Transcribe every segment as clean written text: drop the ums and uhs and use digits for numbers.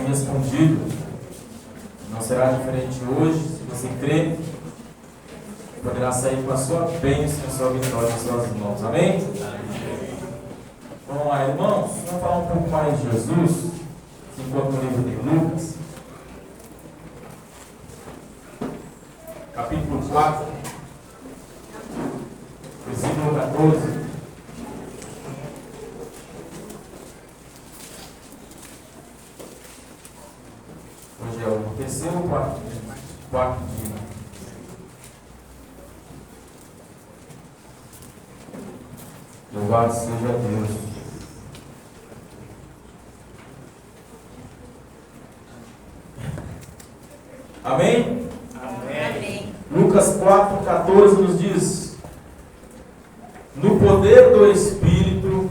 tem respondido. Não será diferente hoje. Se você crê, poderá sair com a sua bênção e a sua vitória em suas mãos. Amém? Vamos lá, irmãos. Vamos falar um pouco mais de Jesus, enquanto no livro de Lucas, capítulo 4, versículo 14. Hoje é o terceiro ou quarto dia. Louvado seja Deus. Amém? Amém. Lucas 4,14 nos diz: no poder do Espírito,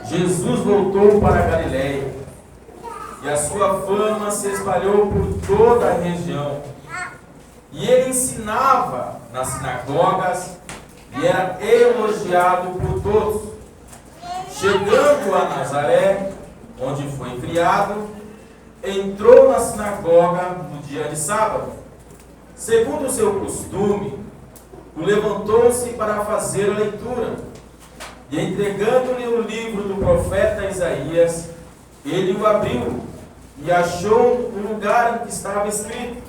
Jesus voltou para a Galiléia, e a sua fama se espalhou por toda a região. E ele ensinava nas sinagogas e era elogiado por todos. Chegando a Nazaré, onde foi criado, entrou na sinagoga no dia de sábado. Segundo o seu costume, levantou-se para fazer a leitura. E entregando-lhe o livro do profeta Isaías, ele o abriu e achou o lugar em que estava escrito: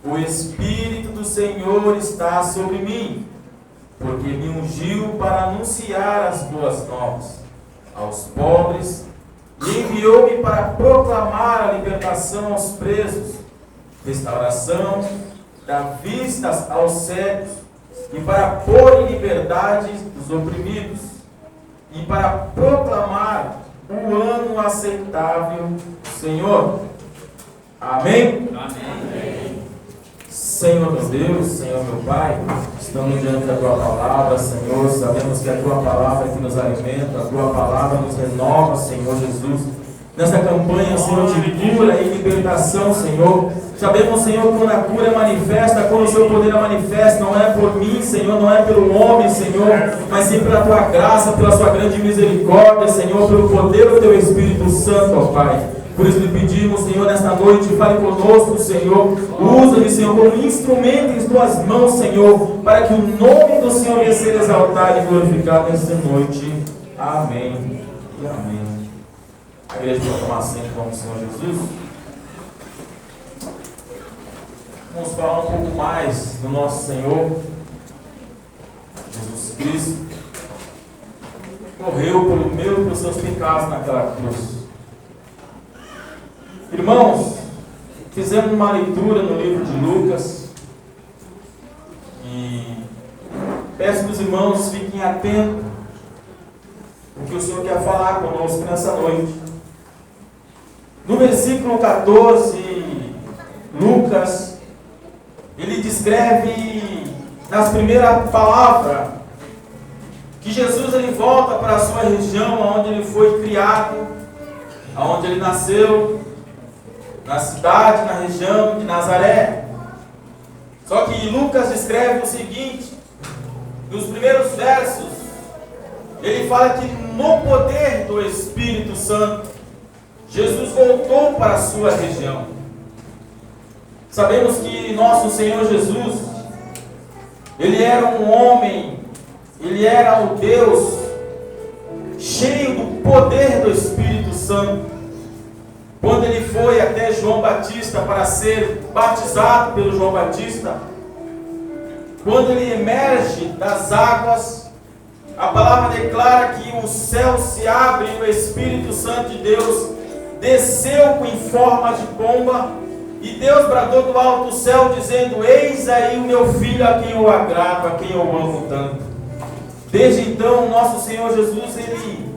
o Espírito do Senhor está sobre mim, porque me ungiu para anunciar as boas novas aos pobres, e enviou-me para proclamar a libertação aos presos, restauração da vista aos cegos, e para pôr em liberdade os oprimidos, e para proclamar o ano aceitável do Senhor. Amém? Amém. Senhor meu Deus, Senhor meu Pai, estamos diante da Tua Palavra, Senhor. Sabemos que a Tua Palavra é que nos alimenta, a Tua Palavra nos renova, Senhor Jesus. Nessa campanha, Senhor, de cura e libertação, Senhor. Sabemos, Senhor, que quando a cura é manifesta, quando o Seu poder é manifesta, não é por mim, Senhor, não é pelo homem, Senhor, mas sim pela Tua graça, pela Sua grande misericórdia, Senhor, pelo poder do Teu Espírito Santo, ó Pai. Por isso lhe pedimos, Senhor, nesta noite, fale conosco, Senhor. Usa-me, Senhor, como instrumento em Tuas mãos, Senhor, para que o nome do Senhor venha ser exaltado e glorificado nesta noite. Amém e amém. A igreja pode tomar assento como o Senhor Jesus. Vamos falar um pouco mais do nosso Senhor Jesus Cristo. Morreu pelo meu e pelos seus pecados naquela cruz. Irmãos, fizemos uma leitura no livro de Lucas e peço que os irmãos fiquem atentos ao que o Senhor quer falar conosco nessa noite. No versículo 14, Lucas, ele descreve nas primeiras palavras que Jesus ele volta para a sua região, onde ele foi criado, onde ele nasceu, na cidade, na região de Nazaré. Só que Lucas descreve o seguinte, nos primeiros versos, ele fala que no poder do Espírito Santo, Jesus voltou para a sua região. Sabemos que nosso Senhor Jesus, ele era um homem, ele era o Deus cheio do poder do Espírito Santo. Quando ele foi até João Batista para ser batizado pelo João Batista, quando ele emerge das águas, a palavra declara que o céu se abre e o Espírito Santo de Deus desceu em forma de pomba, e Deus bradou do alto céu dizendo: eis aí o meu filho a quem eu agrado, a quem eu amo tanto. Desde então, nosso Senhor Jesus, ele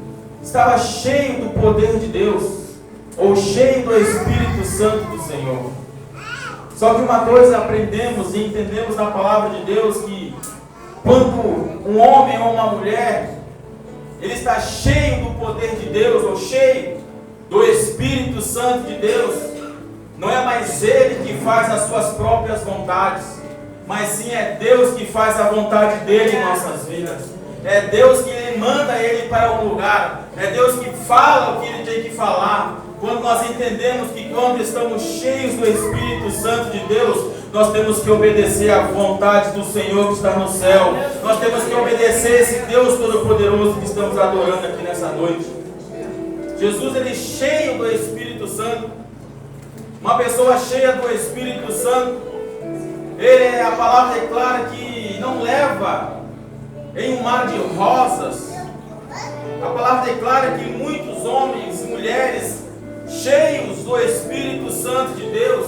estava cheio do poder de Deus, ou cheio do Espírito Santo do Senhor. Só que uma coisa aprendemos e entendemos na palavra de Deus, que quando um homem ou uma mulher, ele está cheio do poder de Deus, ou cheio do Espírito Santo de Deus, não é mais ele que faz as suas próprias vontades, mas sim é Deus que faz a vontade dele em nossas vidas. É Deus que manda ele para um lugar, é Deus que fala o que ele tem que falar. quando nós entendemos que quando estamos cheios do Espírito Santo de Deus, nós temos que obedecer à vontade do Senhor que está no céu. Nós temos que obedecer esse Deus Todo-Poderoso que estamos adorando aqui nessa noite. Jesus, ele cheio do Espírito Santo. Uma pessoa cheia do Espírito Santo, a palavra declara que não leva em um mar de rosas. A palavra declara que muitos homens e mulheres cheios do Espírito Santo de Deus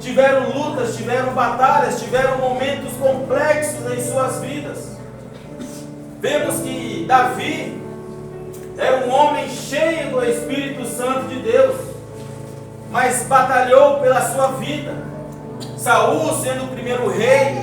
tiveram lutas, tiveram batalhas, tiveram momentos complexos em suas vidas. Vemos que Davi era um homem cheio do Espírito Santo de Deus, mas batalhou pela sua vida. Saul, sendo o primeiro rei,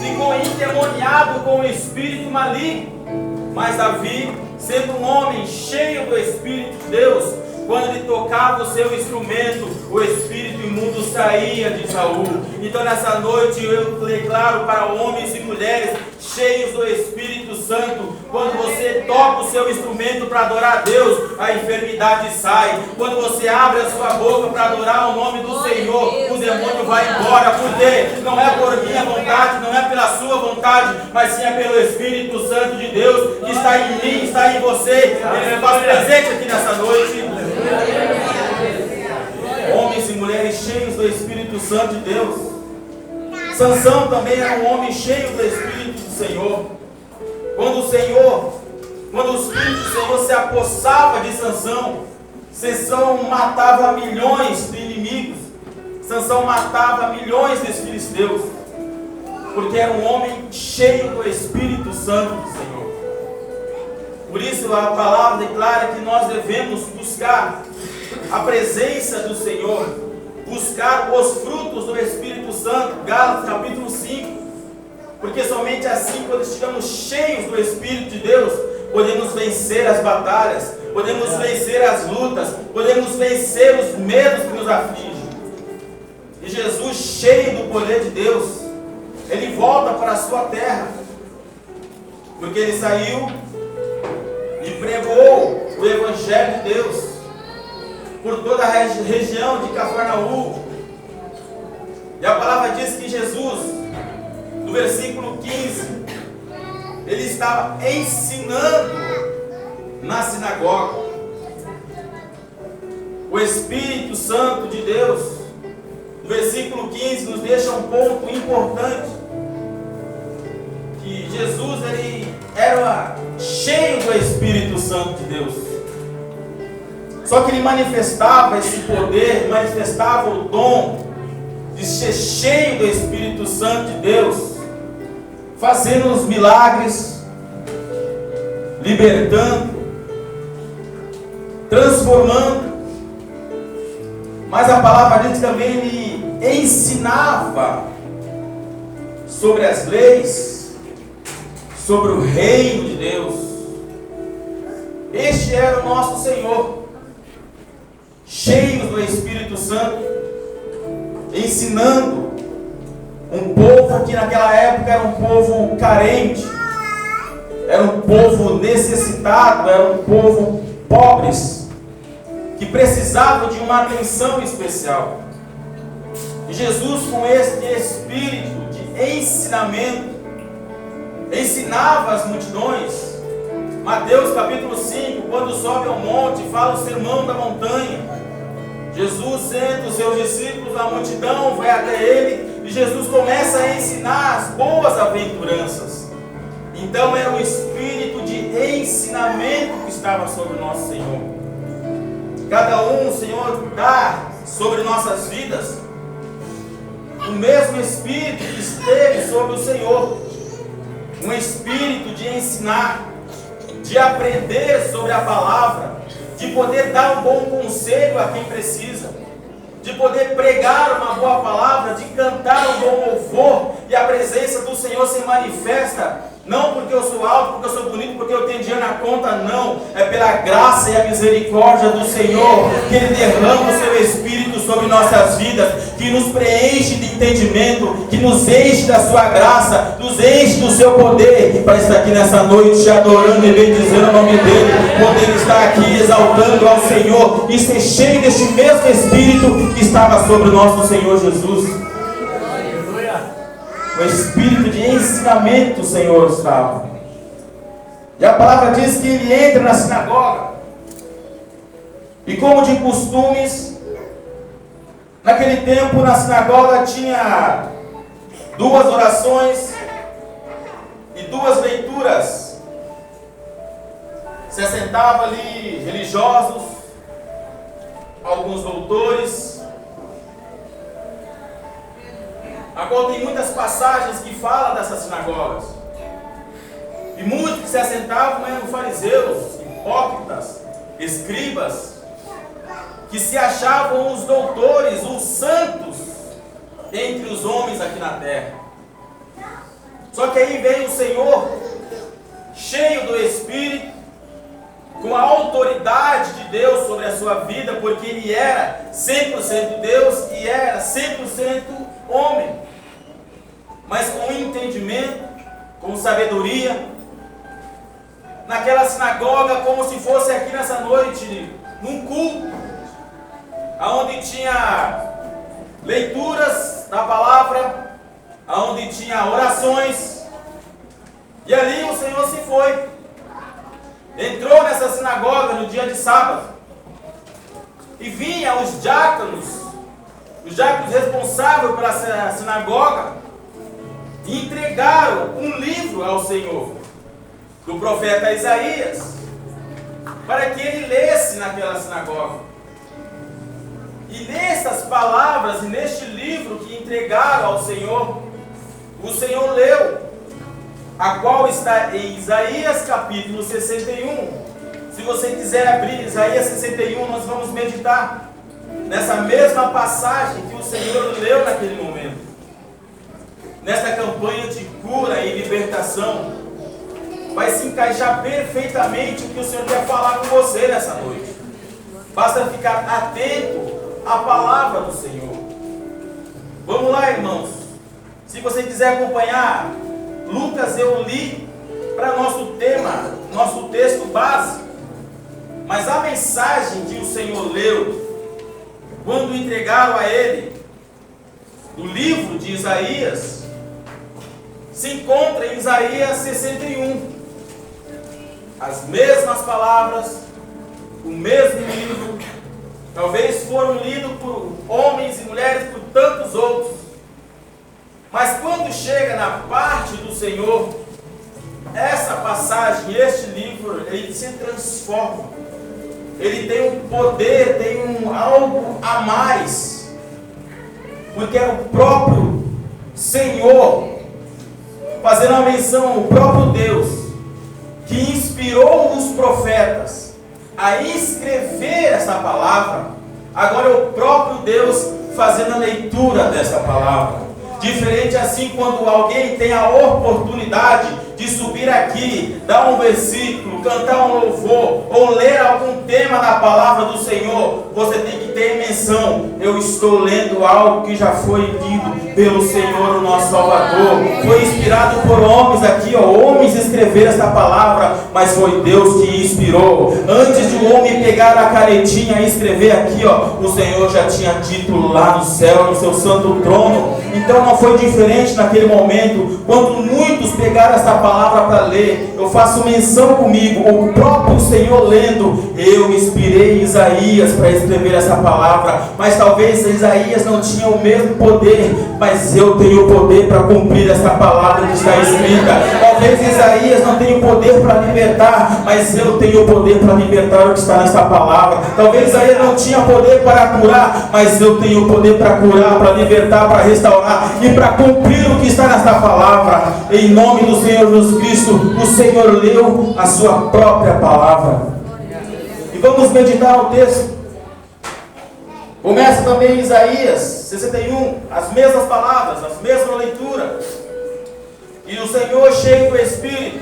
ficou endemoniado com o espírito maligno. Mas Davi, sendo um homem cheio do Espírito de Deus, quando ele tocava o seu instrumento, o espírito imundo saía de Saul. Então nessa noite eu declaro para homens e mulheres cheios do Espírito Santo: quando você toca o seu instrumento para adorar a Deus, a enfermidade sai. Quando você abre a sua boca para adorar o nome do Senhor, o demônio vai embora. Porque não é por minha vontade, não é pela sua vontade, mas sim é pelo Espírito Santo de Deus que está em mim, está em você. Ele me faz presente aqui nessa noite. Homens e mulheres cheios do Espírito Santo de Deus. Sansão também era um homem cheio do Espírito do Senhor. Quando o Espírito do Senhor se apossava de Sansão, Sansão matava milhões de inimigos. Sansão matava milhões de filisteus, porque era um homem cheio do Espírito Santo do Senhor. Por isso a palavra declara que nós devemos buscar a presença do Senhor, buscar os frutos do Espírito Santo. Gálatas capítulo 5. Porque somente assim, quando estivermos cheios do Espírito de Deus, podemos vencer as batalhas, podemos vencer as lutas, podemos vencer os medos que nos afligem. E Jesus, cheio do poder de Deus, ele volta para a sua terra, porque ele saiu e pregou o Evangelho de Deus por toda a região de Cafarnaum. E a palavra diz que Jesus, no versículo 15, ele estava ensinando na sinagoga. O Espírito Santo de Deus, no versículo 15, nos deixa um ponto importante, que Jesus ele era cheio do Espírito Santo de Deus. Só que ele manifestava esse poder, manifestava o dom de ser cheio do Espírito Santo de Deus, fazendo os milagres, libertando, transformando. Mas a palavra diz também, ele ensinava sobre as leis, sobre o reino de Deus. Este era o nosso Senhor, cheio do Espírito Santo, ensinando um povo que naquela época era um povo carente, era um povo necessitado, era um povo pobres, que precisava de uma atenção especial. E Jesus, com este espírito de ensinamento, ensinava as multidões. Mateus capítulo 5, quando sobe ao monte, fala o sermão da montanha. Jesus senta os seus discípulos, a multidão vai até ele, e Jesus começa a ensinar as boas aventuranças. Então era o espírito de ensinamento que estava sobre o nosso Senhor. Cada um, o Senhor, dá sobre nossas vidas o mesmo espírito que esteve sobre o Senhor. Um espírito de ensinar, de aprender sobre a palavra, de poder dar um bom conselho a quem precisa, de poder pregar uma boa palavra, de cantar um bom louvor, e a presença do Senhor se manifesta, não porque eu sou alto, porque eu sou bonito, porque eu tenho dinheiro na conta, não. É pela graça e a misericórdia do Senhor, que Ele derrama o seu Espírito sobre nossas vidas, que nos preenche de entendimento, que nos enche da sua graça, nos nos enche do seu poder para estar aqui nessa noite te adorando e bendizendo o nome dele, poder estar aqui exaltando ao Senhor e ser cheio deste mesmo Espírito que estava sobre o nosso Senhor Jesus. O Espírito de ensinamento, o Senhor estava. E a palavra diz que ele entra na sinagoga. E como de costumes, naquele tempo na sinagoga tinha 2 orações e 2 leituras. Se assentava ali religiosos, alguns doutores. Agora tem muitas passagens que falam dessas sinagogas. E muitos que se assentavam eram fariseus, hipócritas, escribas, que se achavam os doutores, os santos entre os homens aqui na terra. Só que aí veio o Senhor, cheio do Espírito, com a autoridade de Deus sobre a sua vida, porque ele era 100% Deus e era 100% homem, mas com entendimento, com sabedoria, naquela sinagoga, como se fosse aqui nessa noite, num culto, aonde tinha leituras da palavra, aonde tinha orações, e ali o Senhor se foi, entrou nessa sinagoga no dia de sábado, e vinha os diáconos responsáveis pela sinagoga, e entregaram um livro ao Senhor, do profeta Isaías, para que ele lesse naquela sinagoga. E nessas palavras, e neste livro que entregaram ao Senhor, o Senhor leu, a qual está em Isaías capítulo 61. Se você quiser abrir Isaías 61, nós vamos meditar nessa mesma passagem que o Senhor leu naquele momento. Nesta campanha de cura e libertação, vai se encaixar perfeitamente o que o Senhor quer falar com você nessa noite. Basta ficar atento à palavra do Senhor. Vamos lá, irmãos. Se você quiser acompanhar, Lucas eu li para nosso tema, nosso texto base. Mas a mensagem que o Senhor leu, quando entregaram a ele o livro de Isaías, se encontra em Isaías 61. As mesmas palavras, o mesmo livro, talvez foram lidos por homens e mulheres, por tantos outros. Mas quando chega na parte do Senhor, essa passagem, este livro, ele se transforma. Ele tem um poder, tem algo a mais. Porque é o próprio Senhor, fazendo a menção, o próprio Deus, que inspirou os profetas a escrever essa palavra. Agora é o próprio Deus fazendo a leitura dessa palavra. Diferente assim, quando alguém tem a oportunidade de subir aqui, dar um versículo, cantar um louvor, ou ler algum tema da palavra do Senhor, você tem que ter menção: eu estou lendo algo que já foi lido pelo Senhor, o nosso Salvador. Foi inspirado por homens aqui, homens escreveram essa palavra, mas foi Deus que inspirou. Antes de o homem pegar a canetinha e escrever aqui, o Senhor já tinha dito lá no céu, no seu santo trono. Então não foi diferente naquele momento. Quando muitos pegaram essa palavra para ler, eu faço menção comigo, o próprio Senhor lendo: eu inspirei Isaías para escrever essa palavra. Mas talvez Isaías não tinha o mesmo poder, mas eu tenho o poder para cumprir essa palavra que está escrita. Talvez Isaías não tenha o poder para libertar, mas eu tenho o poder para libertar o que está nessa palavra. Talvez Isaías não tinha poder para curar, mas eu tenho o poder para curar, para libertar, para restaurar e para cumprir o que está nessa palavra. Em nome do Senhor Jesus Cristo, o Senhor leu a sua própria palavra. E vamos meditar o texto. Começa também em Isaías 61, as mesmas palavras, as mesmas leituras. E o Senhor, cheio do Espírito,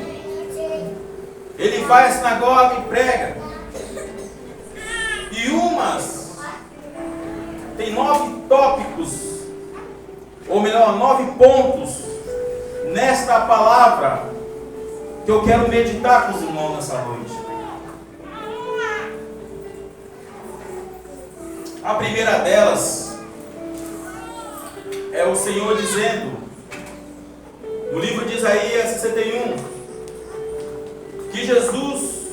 ele vai à sinagoga e prega. E tem 9 tópicos, ou melhor, 9 pontos nesta palavra que eu quero meditar com os irmãos nessa noite. A primeira delas é o Senhor dizendo, no livro de Isaías 61, que Jesus,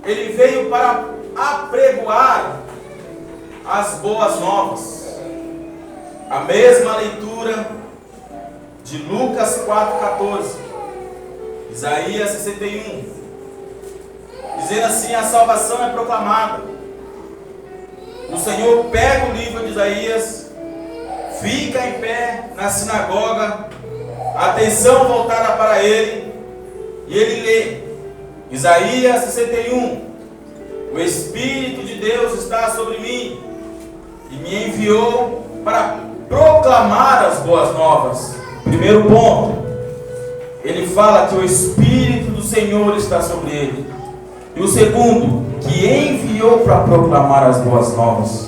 ele veio para apregoar as boas novas. A mesma leitura de Lucas 4,14, Isaías 61, dizendo assim: a salvação é proclamada. O Senhor pega o livro de Isaías, fica em pé na sinagoga, atenção voltada para ele, e ele lê Isaías 61: o Espírito de Deus está sobre mim e me enviou para proclamar as boas novas. Primeiro ponto, ele fala que o Espírito do Senhor está sobre ele. E o segundo, que enviou para proclamar as boas novas.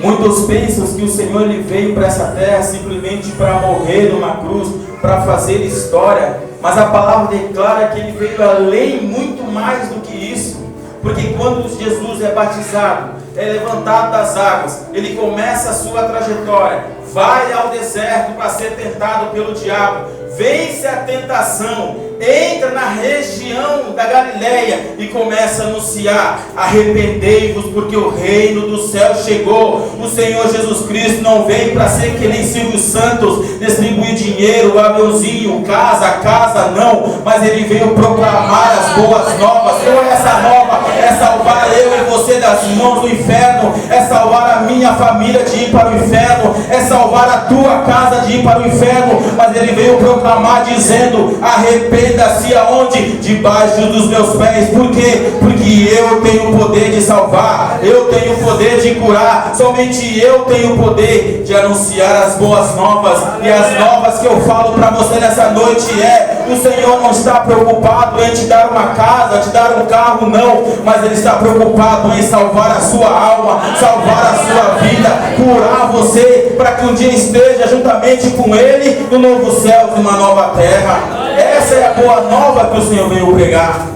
Muitos pensam que o Senhor ele veio para essa terra simplesmente para morrer numa cruz, para fazer história. Mas a palavra declara que ele veio além, muito mais do que isso. Porque quando Jesus é batizado, é levantado das águas, ele começa a sua trajetória, vai ao deserto para ser tentado pelo diabo, vence a tentação, entra na região da Galileia e começa a anunciar: arrependei-vos, porque o reino do céu chegou. O Senhor Jesus Cristo não veio para ser que nem Silvio Santos, distribuir dinheiro, aviãozinho, casa, não, mas ele veio proclamar as boas novas. Qual é essa nova? É salvar eu e você das mãos do inferno, é salvar a minha família de ir para o inferno, é salvar a tua casa de ir para o inferno. Mas ele veio proclamar dizendo: arrependa-se aonde? Debaixo dos meus pés. Por quê? Porque eu tenho o poder de salvar, eu tenho o poder de curar, somente eu tenho o poder de anunciar as boas novas. E as novas que eu falo para você nessa noite é: o Senhor não está preocupado em te dar uma casa, te dar um carro, não, mas ele está preocupado em salvar a sua alma, salvar a sua vida, curar você, para que um dia esteja juntamente com ele no novo céu e uma nova terra. Essa é a boa nova que o Senhor veio pregar.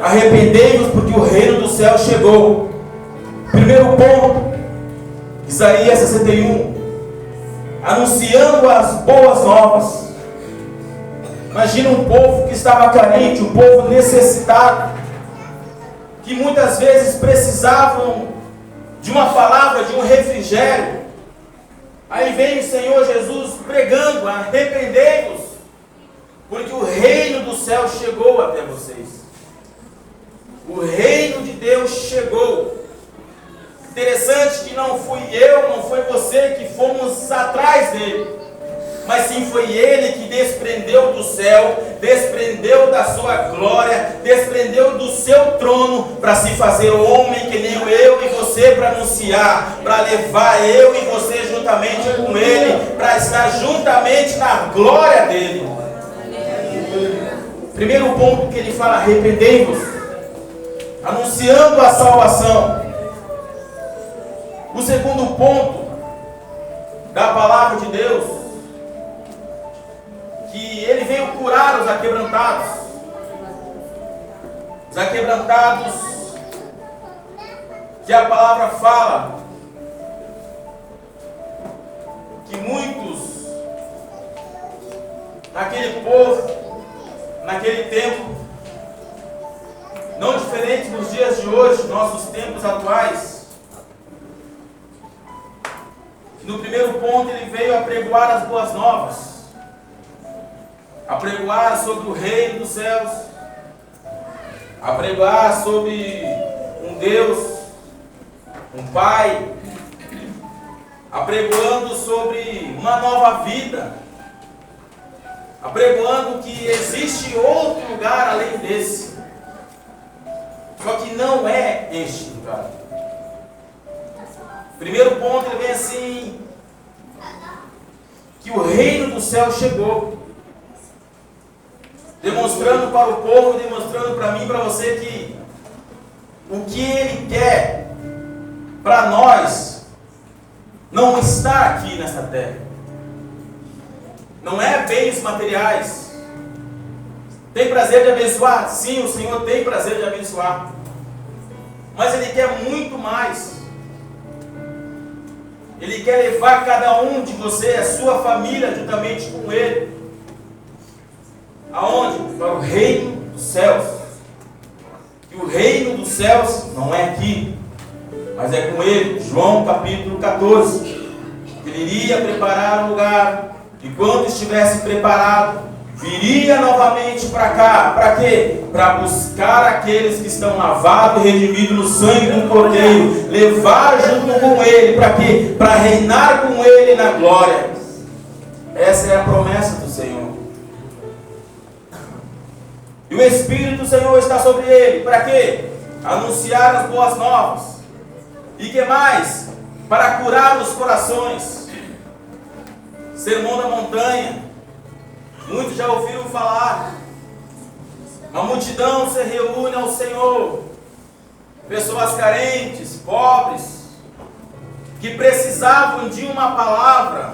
Arrependei-vos, porque o reino do céu chegou. Primeiro ponto, Isaías 61, anunciando as boas novas. Imagina um povo que estava carente, um povo necessitado, que muitas vezes precisavam de uma palavra, de um refrigério. Aí vem o Senhor Jesus pregando: arrependei-vos, porque o reino do céu chegou até vocês. O reino de Deus chegou. Interessante que não fui eu, não foi você que fomos atrás dele, mas sim foi ele que desprendeu do céu, desprendeu da sua glória, desprendeu do seu trono para se fazer homem que nem eu e você, para anunciar, para levar eu e você juntamente com ele, para estar juntamente na glória dele. Primeiro ponto que ele fala: arrependei-vos, anunciando a salvação. O segundo ponto da palavra de Deus, que ele veio curar os aquebrantados. Os aquebrantados, que a palavra fala que muitos naquele povo, naquele tempo, não diferente dos dias de hoje, nossos tempos atuais. No primeiro ponto ele veio apregoar as boas novas, apregoar sobre o reino dos céus, apregoar sobre um Deus, um Pai, apregoando sobre uma nova vida, apregoando que existe outro lugar além desse, só que não é este lugar. Primeiro ponto, ele vem assim: que o reino do céu chegou, demonstrando para o povo, demonstrando para mim e para você que o que ele quer para nós não está aqui nessa terra, não é bens materiais. Tem prazer de abençoar? Sim, o Senhor tem prazer de abençoar. Mas Ele quer muito mais. Ele quer levar cada um de você, a sua família, juntamente com Ele. Aonde? Para o reino dos céus. E o reino dos céus não é aqui, mas é com Ele. João capítulo 14. Ele iria preparar um lugar, e quando estivesse preparado, viria novamente para cá. Para quê? Para buscar aqueles que estão lavados e redimidos no sangue do Cordeiro, levar junto com Ele. Para quê? Para reinar com Ele na glória. Essa é a promessa do Senhor. E o Espírito do Senhor está sobre Ele. Para quê? Anunciar as boas novas. E que mais? Para curar os corações. Sermão da montanha. Muitos já ouviram falar. A multidão se reúne ao Senhor. Pessoas carentes, pobres, que precisavam de uma palavra,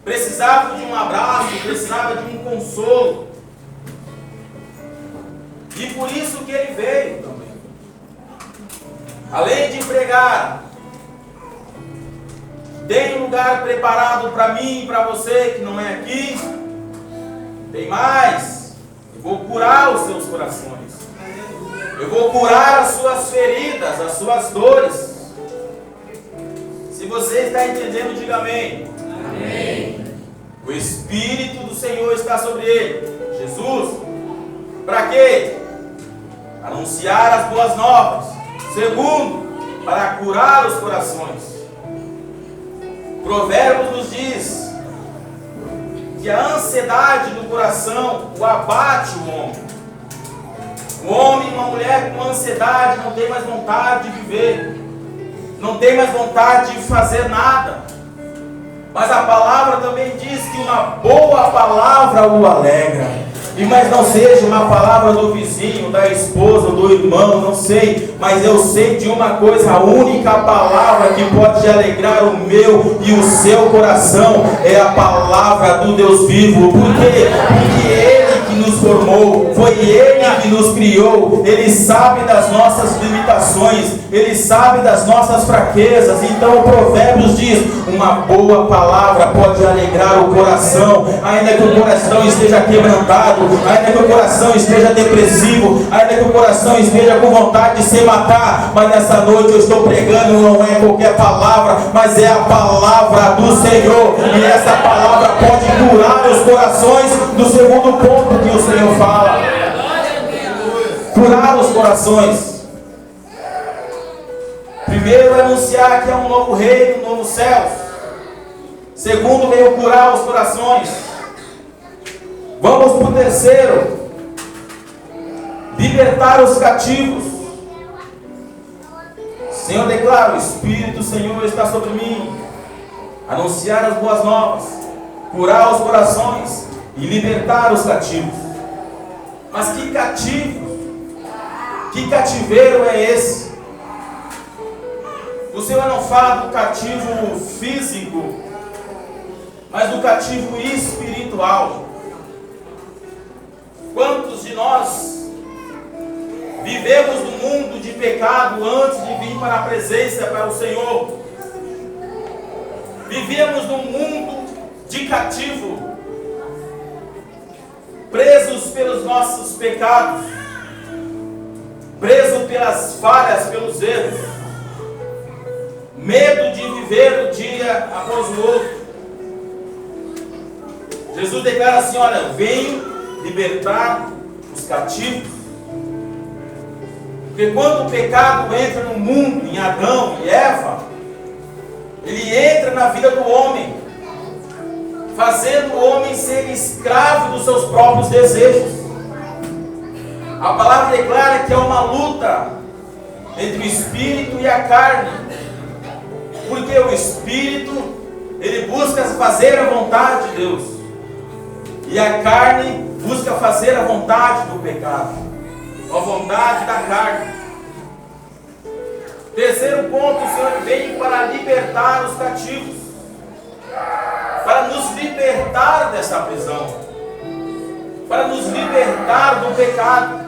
precisavam de um abraço, precisavam de um consolo. E por isso que Ele veio também. Além de pregar, tem um lugar preparado para mim e para você que não é aqui. Tem mais. Eu vou curar os seus corações. Eu vou curar as suas feridas, as suas dores. Se você está entendendo, diga amém. Amém. O Espírito do Senhor está sobre Ele. Jesus. Para quê? Anunciar as boas novas. Segundo, para curar os corações. Provérbios nos diz que a ansiedade do coração o abate o homem. Um homem e uma mulher com ansiedade não tem mais vontade de viver, não tem mais vontade de fazer nada. Mas a palavra também diz que uma boa palavra o alegra. E mas não seja uma palavra do vizinho, da esposa, do irmão, não sei. Mas eu sei de uma coisa, a única palavra que pode alegrar o meu e o seu coração é a palavra do Deus vivo. Por quê? Porque Ele que nos formou, foi Ele que nos criou. Ele sabe das nossas limitações, Ele sabe das nossas fraquezas. Então o Provérbios diz, uma boa palavra pode alegrar o coração, ainda que o coração esteja quebrantado, ainda que o coração esteja depressivo, ainda que o coração esteja com vontade de se matar. Mas nessa noite eu estou pregando, não é qualquer palavra, mas é a palavra do Senhor. E essa palavra pode curar os corações. Do segundo ponto que o Senhor fala, curar os corações. Primeiro, anunciar que é um novo reino, um novo céu. Segundo, veio curar os corações. Vamos para o terceiro, libertar os cativos. O Senhor declara, o Espírito do Senhor está sobre mim. Anunciar as boas novas, curar os corações e libertar os cativos. Mas que cativo, que cativeiro é esse? O Senhor não fala do cativo físico, mas do cativo espiritual. Quantos de nós vivemos no mundo de pecado antes de vir para a presença, para o Senhor? Vivíamos num mundo de cativo, presos pelos nossos pecados, presos pelas falhas, pelos erros, medo de viver o dia após o outro. Jesus declara assim, olha, venho libertar os cativos. Porque quando o pecado entra no mundo, em Adão e Eva, ele entra na vida do homem, fazendo o homem ser escravo dos seus próprios desejos. A palavra declara que é uma luta entre o espírito e a carne, porque o espírito, ele busca fazer a vontade de Deus, e a carne busca fazer a vontade do pecado, a vontade da carne. Terceiro ponto, o Senhor veio para libertar os cativos, para para nos libertar dessa prisão, para nos libertar do pecado.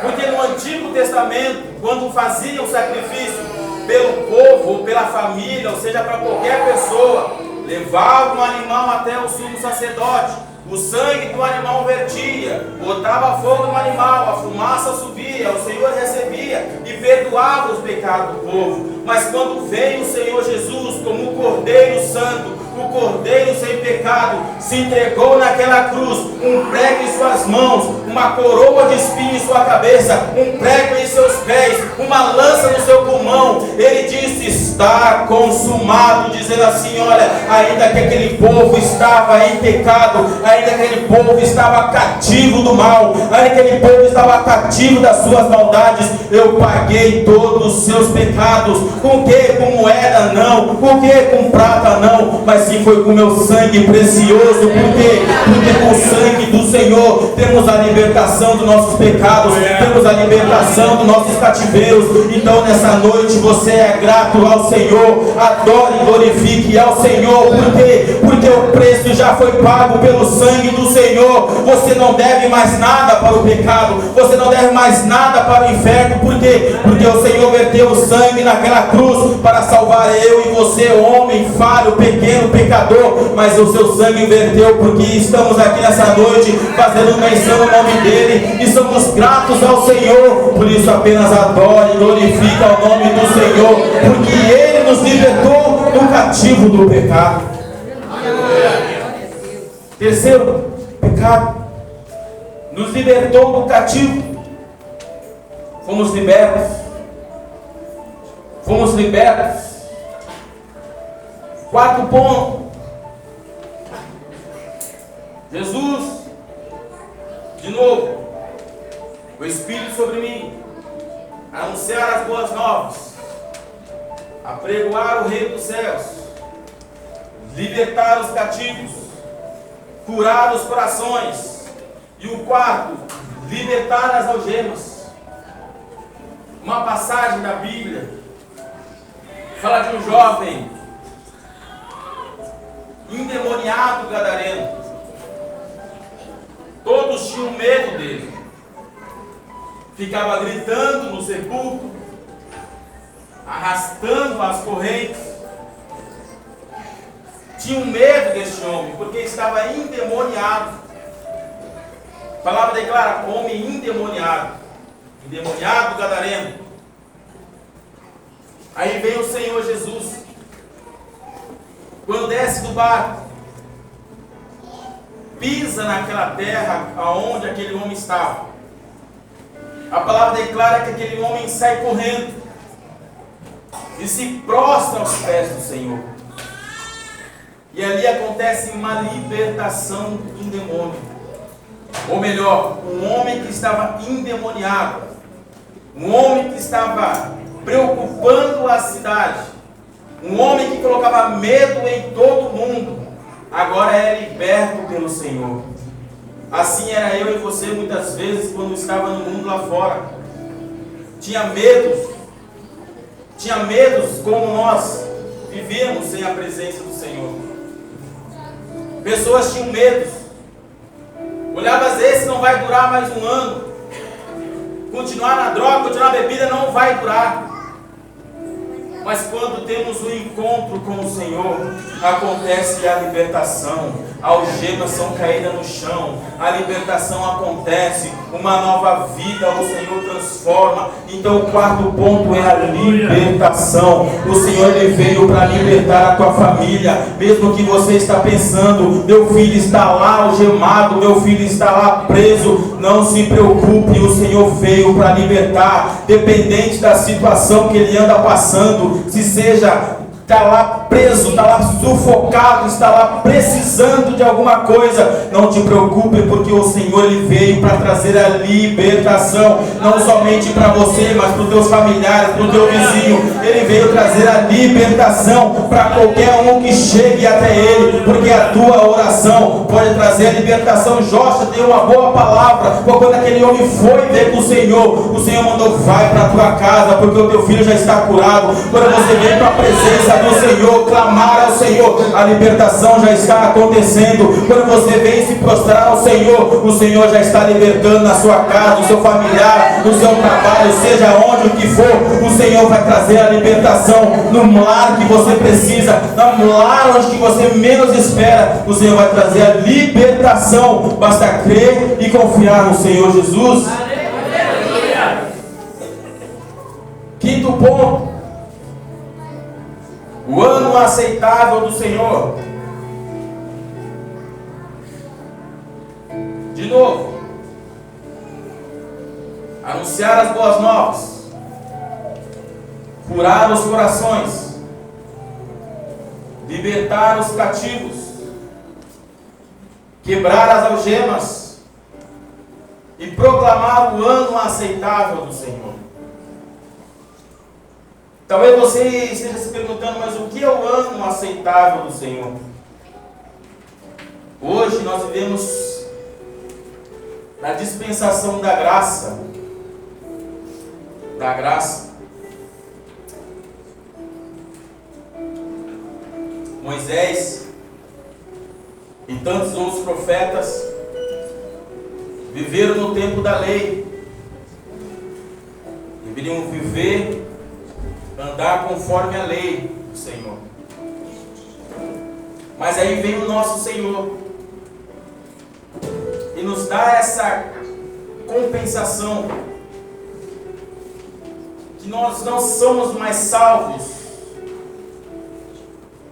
Porque no Antigo Testamento, quando faziam sacrifício pelo povo, ou pela família, ou seja, para qualquer pessoa, levavam um animal até o sumo sacerdote, o sangue do animal vertia, botava fogo no animal, a fumaça subia, o Senhor recebia e perdoava os pecados do povo. Mas quando veio o Senhor Jesus como o Cordeiro Santo, o Cordeiro sem pecado, se entregou naquela cruz, um prego em suas mãos, uma coroa de espinho em sua cabeça, um prego em seus pés, uma lança no seu pulmão. Ele disse: está consumado, dizendo assim: olha, ainda que aquele povo estava em pecado, ainda que aquele povo estava cativo do mal, ainda que aquele povo estava cativo das suas maldades, eu paguei todos os seus pecados. Com que? Com moeda não, com que? Com prata não, mas sim foi com meu sangue precioso. Por quê? Porque com o sangue do Senhor temos a libertação dos nossos pecados, temos a libertação dos nossos cativeiros. Então nessa noite você é grato ao Senhor, adore e glorifique ao Senhor. Por quê? Porque o preço já foi pago pelo sangue do Senhor. Você não deve mais nada para o pecado, você não deve mais nada para o inferno. Por quê? Porque o Senhor verteu o sangue naquela cruz para salvar eu e você, homem falho, pequeno, pecador. Mas o seu sangue verteu porque estamos aqui nessa noite fazendo menção ao nome dele e somos gratos ao Senhor. Por isso apenas adore e glorifique ao nome do Senhor, porque ele nos libertou do cativo do pecado. Terceiro pecado, nos libertou do cativo. Fomos libertos. Fomos libertos. Quarto ponto. Jesus, de novo, o Espírito sobre mim, anunciar as boas novas, apregoar o reino dos céus, libertar os cativos, curar os corações. E o quarto, libertar as algemas. Uma passagem da Bíblia fala de um jovem endemoniado gadareno. Todos tinham medo dele. Ficava gritando no sepulcro, arrastando as correntes. Tinham medo deste homem, porque estava endemoniado. A palavra declara: homem endemoniado. Endemoniado gadareno. Aí vem o Senhor Jesus. Quando desce do barco, pisa naquela terra aonde aquele homem estava. A palavra declara que aquele homem sai correndo e se prostra aos pés do Senhor. E ali acontece uma libertação do demônio. Ou melhor, um homem que estava endemoniado, um homem que estava preocupando a cidade, um homem que colocava medo em todo mundo, agora é liberto pelo Senhor. Assim era eu e você muitas vezes quando estava no mundo lá fora. Tinha medos como nós vivíamos sem a presença do Senhor. Pessoas tinham medos. Olhava, às vezes não vai durar mais um ano. Continuar na droga, continuar na bebida não vai durar. Mas quando temos um encontro com o Senhor, acontece a libertação. Algemas são caídas no chão. A libertação acontece. Uma nova vida o Senhor transforma. Então o quarto ponto é a libertação. O Senhor ele veio para libertar a tua família. Mesmo que você está pensando: meu filho está lá algemado, meu filho está lá preso. Não se preocupe, o Senhor veio para libertar. Dependente da situação que ele anda passando, se seja está lá preso, está lá sufocado, está lá precisando de alguma coisa, não te preocupe, porque o Senhor ele veio para trazer a libertação, não somente para você, mas para os teus familiares, para o teu vizinho. Ele veio trazer a libertação para qualquer um que chegue até ele, porque a tua oração pode trazer a libertação. Joshua deu uma boa palavra quando aquele homem foi ver com o Senhor mandou: vai para a tua casa, porque o teu filho já está curado. Quando você vem para a presença do Senhor, for clamar ao Senhor, a libertação já está acontecendo. Quando você vem se prostrar ao Senhor, o Senhor já está libertando na sua casa, no seu familiar, no seu trabalho, seja onde o que for, o Senhor vai trazer a libertação no lar que você precisa, no lar onde você menos espera, o Senhor vai trazer a libertação. Basta crer e confiar no Senhor Jesus. Quinto ponto: o ano aceitável do Senhor. De novo, anunciar as boas novas, curar os corações, libertar os cativos, quebrar as algemas e proclamar o ano aceitável do Senhor. Talvez você esteja se perguntando, mas o que é o ano aceitável do Senhor? Hoje nós vivemos na dispensação da graça. Da graça. Moisés e tantos outros profetas viveram no tempo da lei. Deveriam viver, andar conforme a lei do Senhor. Mas aí vem o nosso Senhor e nos dá essa compensação, que nós não somos mais salvos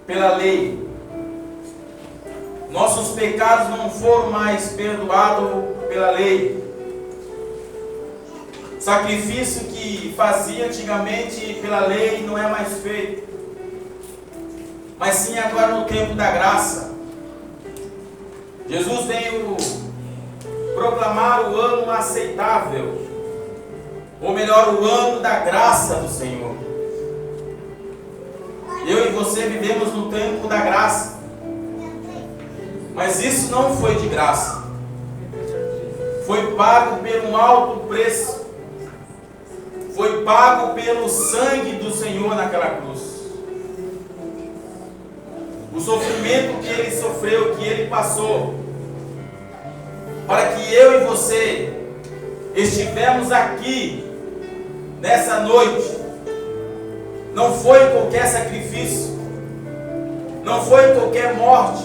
pela lei. Nossos pecados não foram mais perdoados pela lei. Sacrifício que fazia antigamente pela lei não é mais feito, mas sim agora no tempo da graça. Jesus veio proclamar o ano aceitável, ou melhor, o ano da graça do Senhor. Eu e você vivemos no tempo da graça, mas isso não foi de graça, foi pago por um alto preço. Foi pago pelo sangue do Senhor naquela cruz. O sofrimento que Ele sofreu, que Ele passou, para que eu e você estivemos aqui nessa noite, não foi qualquer sacrifício, não foi qualquer morte,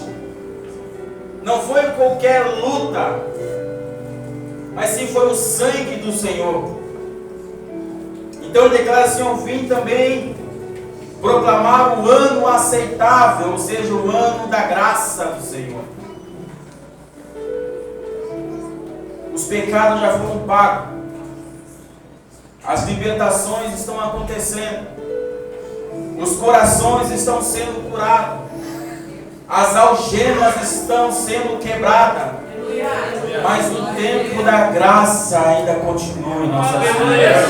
não foi qualquer luta, mas sim foi o sangue do Senhor. Então ele declara assim: eu vim também proclamar o ano aceitável, ou seja, o ano da graça do Senhor. Os pecados já foram pagos, as libertações estão acontecendo, os corações estão sendo curados, as algemas estão sendo quebradas. Mas o tempo da graça ainda continua em nossas vidas.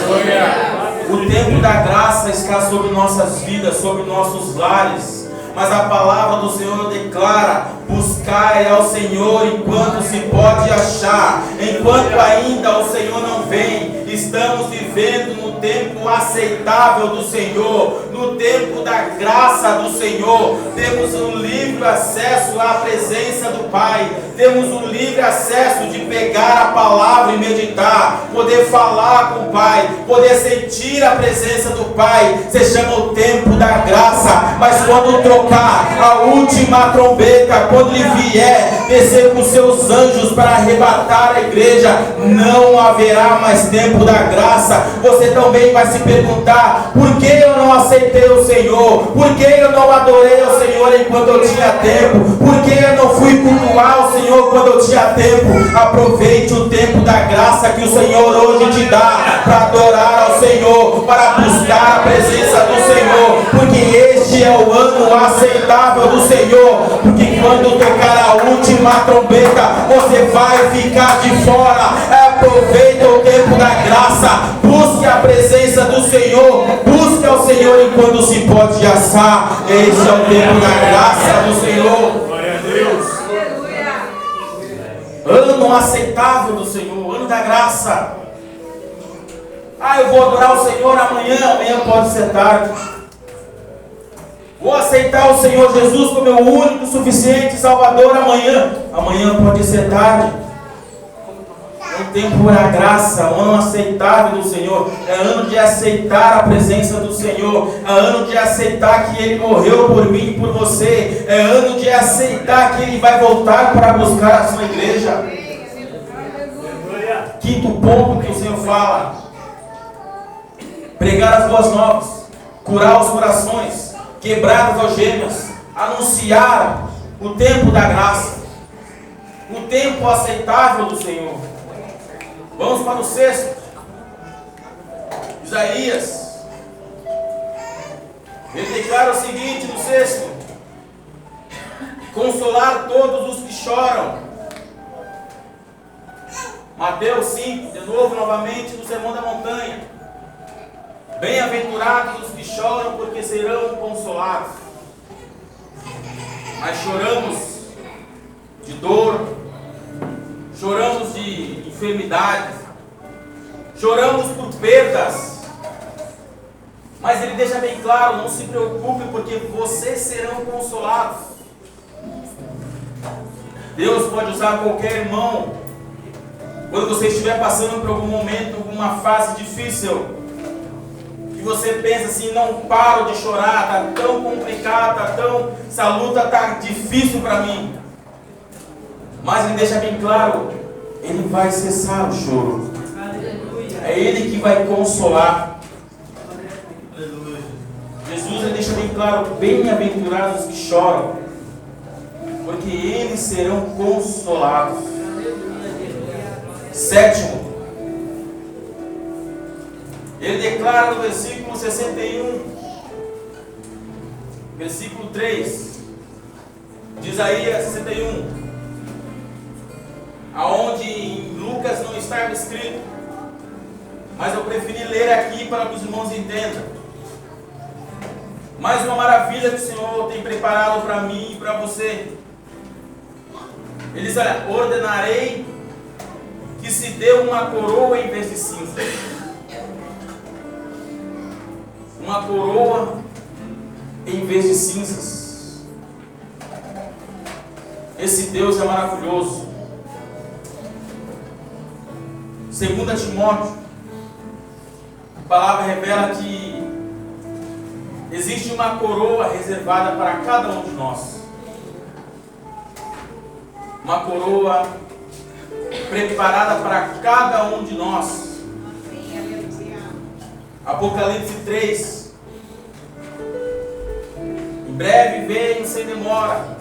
O tempo da graça está sobre nossas vidas, sobre nossos lares. Mas a palavra do Senhor declara: buscai ao Senhor enquanto se pode achar. Enquanto ainda o Senhor não vem, estamos vivendo no tempo aceitável do Senhor, no tempo da graça do Senhor. Temos um livre acesso à presença do Pai, temos um livre acesso de pegar a palavra e meditar, poder falar com o Pai, poder sentir a presença do Pai. Se chama o tempo da graça. Mas quando trocar a última trombeta, quando Ele vier descer com seus anjos para arrebatar a igreja, não haverá mais tempo da graça. Você também vai se perguntar: por que eu não aceitei o Senhor? Por que eu não adorei o Senhor enquanto eu tinha tempo? Por que eu não fui cultuar o Senhor quando eu tinha tempo? Aproveite o tempo da graça que o Senhor hoje te dá para adorar ao Senhor, para buscar a presença do Senhor, porque este é o ano aceitável do Senhor. Porque quando tocar a última trombeta, você vai ficar de fora. Aproveite o tempo da graça, busque a presença do Senhor, busque ao Senhor enquanto se pode assar. Este é o tempo da graça do Senhor. Glória a Deus. Ano aceitável do Senhor, ano da graça. Eu vou adorar o Senhor amanhã pode ser tarde. Vou aceitar o Senhor Jesus como meu único, suficiente Salvador amanhã. Amanhã pode ser tarde. É um tempo da graça, um ano aceitável do Senhor. É ano de aceitar a presença do Senhor. É ano de aceitar que Ele morreu por mim e por você. É ano de aceitar que Ele vai voltar para buscar a sua igreja. Quinto ponto que o Senhor fala: pregar as boas novas, curar os corações, quebrar as algemas, anunciar o tempo da graça, o tempo aceitável do Senhor. Vamos para o sexto. Isaías, ele declara o seguinte no sexto: consolar todos os que choram. Mateus 5, de novo, novamente, no Sermão da Montanha. Bem-aventurados os que choram, porque serão consolados. Mas choramos de dor, choramos de enfermidade, choramos por perdas. Mas ele deixa bem claro: não se preocupe, porque vocês serão consolados. Deus pode usar qualquer irmão. Quando você estiver passando por algum momento, alguma fase difícil, que você pensa assim: não paro de chorar, está tão complicado, essa luta está difícil para mim. Mas ele deixa bem claro: Ele vai cessar o choro. É Ele que vai consolar. Jesus ele deixa bem claro: bem-aventurados os que choram, porque eles serão consolados. Sétimo, ele declara no versículo 61, versículo 3 de Isaías 61, aonde em Lucas não estava escrito, mas eu preferi ler aqui para que os irmãos entendam. Mais uma maravilha que o Senhor tem preparado para mim e para você. Ele diz: olha, ordenarei que se dê uma coroa em vez de cinza. Uma coroa em vez de cinzas. Esse Deus é maravilhoso. 2 Timóteo, a palavra revela que existe uma coroa reservada para cada um de nós. Uma coroa preparada para cada um de nós. Apocalipse 3. Em breve vem sem demora.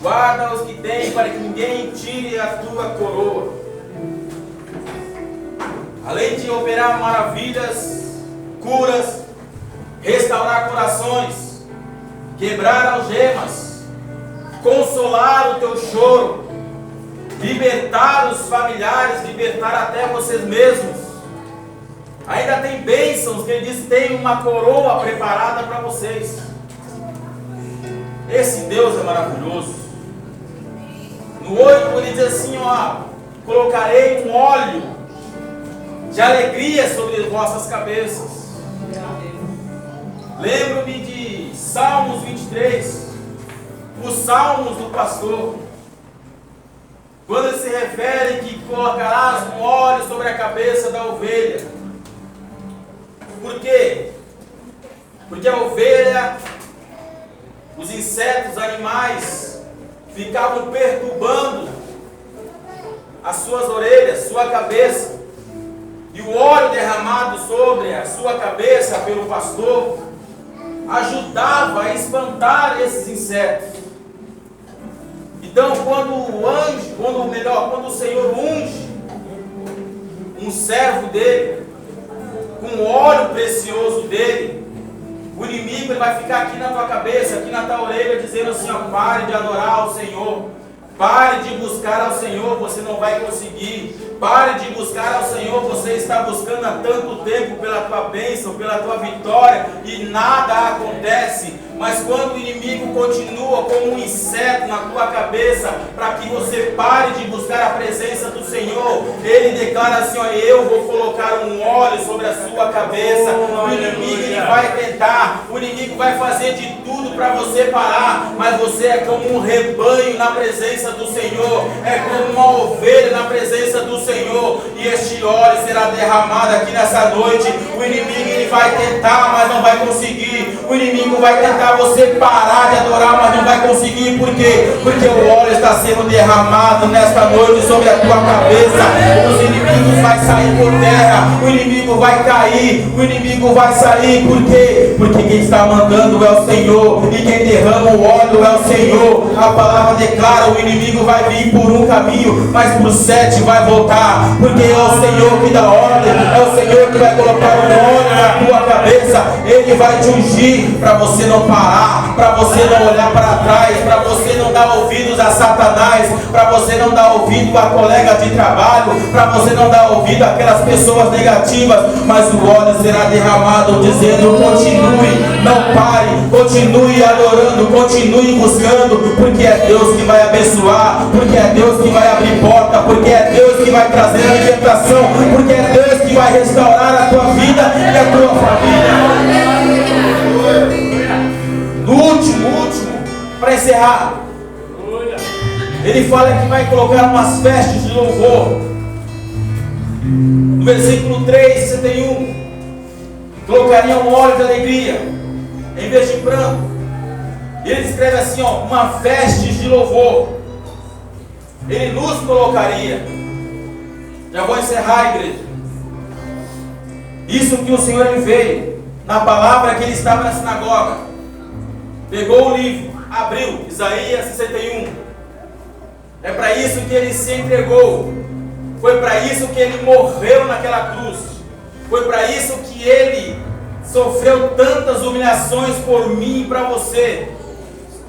Guarda os que têm, para que ninguém tire a tua coroa. Além de operar maravilhas, curas, restaurar corações, quebrar algemas, consolar o teu choro, libertar os familiares, libertar até vocês mesmos. Ainda tem bênçãos que ele diz: tem uma coroa preparada para vocês. Esse Deus é maravilhoso. No 8 ele diz assim: ó, colocarei um óleo de alegria sobre vossas cabeças. Lembro-me de Salmos 23, os Salmos do pastor, quando ele se refere que colocarás um óleo sobre a cabeça da ovelha. Por quê? Porque a ovelha, os insetos, os animais, ficavam perturbando as suas orelhas, sua cabeça. E o óleo derramado sobre a sua cabeça pelo pastor ajudava a espantar esses insetos. Então, quando o Senhor unge um servo dele com o óleo precioso dele, o inimigo ele vai ficar aqui na tua cabeça, aqui na tua orelha, dizendo assim: ó, pare de adorar o Senhor, pare de buscar ao Senhor, você não vai conseguir. Pare de buscar ao Senhor, você está buscando há tanto tempo pela tua bênção, pela tua vitória, e nada acontece. Mas quando o inimigo inimigo continua como um inseto na tua cabeça, para que você pare de buscar a presença do Senhor. Ele declara assim: ó, eu vou colocar um óleo sobre a sua cabeça. O inimigo ele vai tentar, o inimigo vai fazer de tudo para você parar, mas você é como um rebanho na presença do Senhor, é como uma ovelha na presença do Senhor, e este óleo será derramado aqui nessa noite. O inimigo ele vai tentar, mas não vai conseguir. O inimigo vai tentar você parar de adorar, mas não vai conseguir. Por quê? Porque o óleo está sendo derramado nesta noite sobre a tua cabeça. Os inimigos vão sair por terra, o inimigo vai cair, o inimigo vai sair. Por quê? Porque quem está mandando é o Senhor, e quem derrama o óleo é o Senhor. A palavra declara: o inimigo vai vir por um caminho, mas por 7 vai voltar. Porque é o Senhor que dá ordem, é o Senhor que vai colocar um óleo na tua cabeça. Ele vai te ungir para você não parar, para você não olhar para trás, para você não dar ouvidos a Satanás, para você não dar ouvido a colega de trabalho, para você não dar ouvido àquelas pessoas negativas. Mas o óleo será derramado dizendo: continue, não pare, continue adorando, continue buscando, porque é Deus que vai abençoar, porque é Deus que vai abrir porta, porque é Deus que vai trazer a libertação, porque é Deus que vai restaurar a tua vida e a tua família. No último, para encerrar, ele fala que vai colocar umas vestes de louvor. No versículo 3, 61, colocaria um óleo de alegria em vez de pranto. Ele escreve assim, ó, uma veste de louvor. Ele nos colocaria. Já vou encerrar, igreja. Isso que o Senhor ele veio na palavra que ele estava na sinagoga, pegou o livro, abriu Isaías 61. É para isso que ele se entregou. Foi para isso que ele morreu naquela cruz. Foi para isso que ele sofreu tantas humilhações por mim e para você,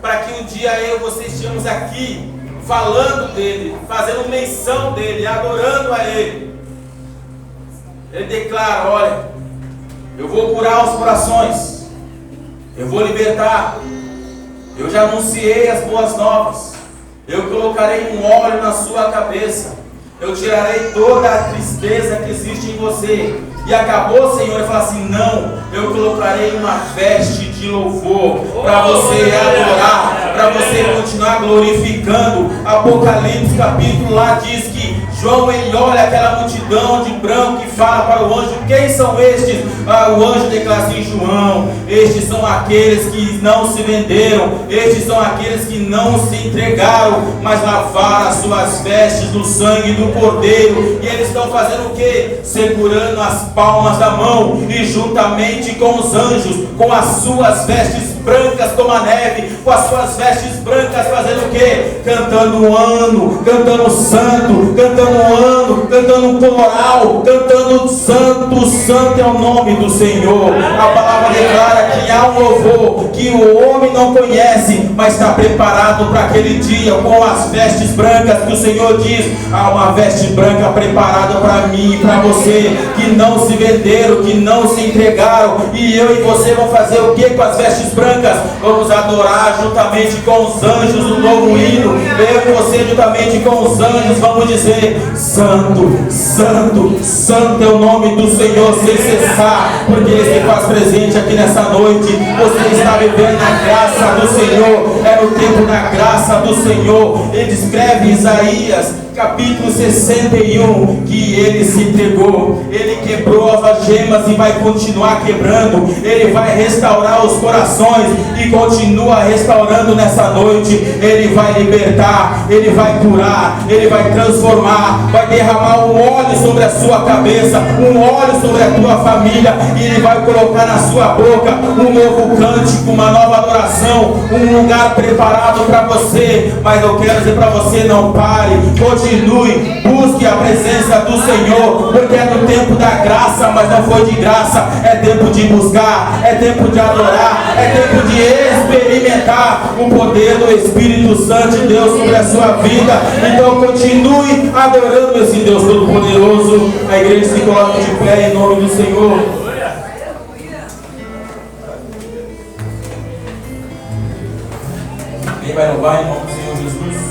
para que um dia eu e você estejamos aqui falando dele, fazendo menção dele, adorando a ele. Ele declara: olha, eu vou curar os corações, eu vou libertar, eu já anunciei as boas novas, eu colocarei um óleo na sua cabeça, eu tirarei toda a tristeza que existe em você. E acabou, Senhor, e fala assim: não, eu colocarei uma veste de louvor para você adorar, para você continuar glorificando. Apocalipse capítulo lá diz que João ele olha aquela multidão de branco e fala para o anjo: quem são estes? O anjo declara assim: João, estes são aqueles que não se venderam, estes são aqueles que não se entregaram, mas lavaram as suas vestes no sangue do Cordeiro. E eles estão fazendo o que? Segurando as palmas da mão, e juntamente com os anjos, com as suas vestes brancas como a neve, com as suas vestes brancas, fazendo o que? Cantando um ano, cantando santo, cantando um ano, cantando um coral, cantando santo, santo é o nome do Senhor. A palavra declara que há um louvor que o homem não conhece, mas está preparado para aquele dia, com as vestes brancas que o Senhor diz: há uma veste branca preparada para mim e para você, que não se venderam, que não se entregaram. E eu e você vamos fazer o que com as vestes brancas? Vamos adorar juntamente com os anjos o novo hino. Eu e você juntamente com os anjos vamos dizer: santo, santo, santo é o nome do Senhor, sem cessar, porque Ele se faz presente aqui nessa noite. Você está vivendo na graça do Senhor, é o tempo da graça do Senhor. Ele descreve Isaías capítulo 61, que ele se entregou, ele quebrou as algemas e vai continuar quebrando, ele vai restaurar os corações e continua restaurando nessa noite. Ele vai libertar, ele vai curar, ele vai transformar, vai derramar um óleo sobre a sua cabeça, um óleo sobre a tua família, e ele vai colocar na sua boca um novo cântico, uma nova adoração, um lugar preparado para você. Mas eu quero dizer para você: não pare, continue, busque a presença do Senhor, porque é no tempo da graça, mas não foi de graça. É tempo de buscar, é tempo de adorar, é tempo de experimentar o poder do Espírito Santo de Deus sobre a sua vida. Então continue adorando esse Deus Todo-Poderoso. A igreja se coloca de pé em nome do Senhor. Quem vai louvar em nome do Senhor Jesus?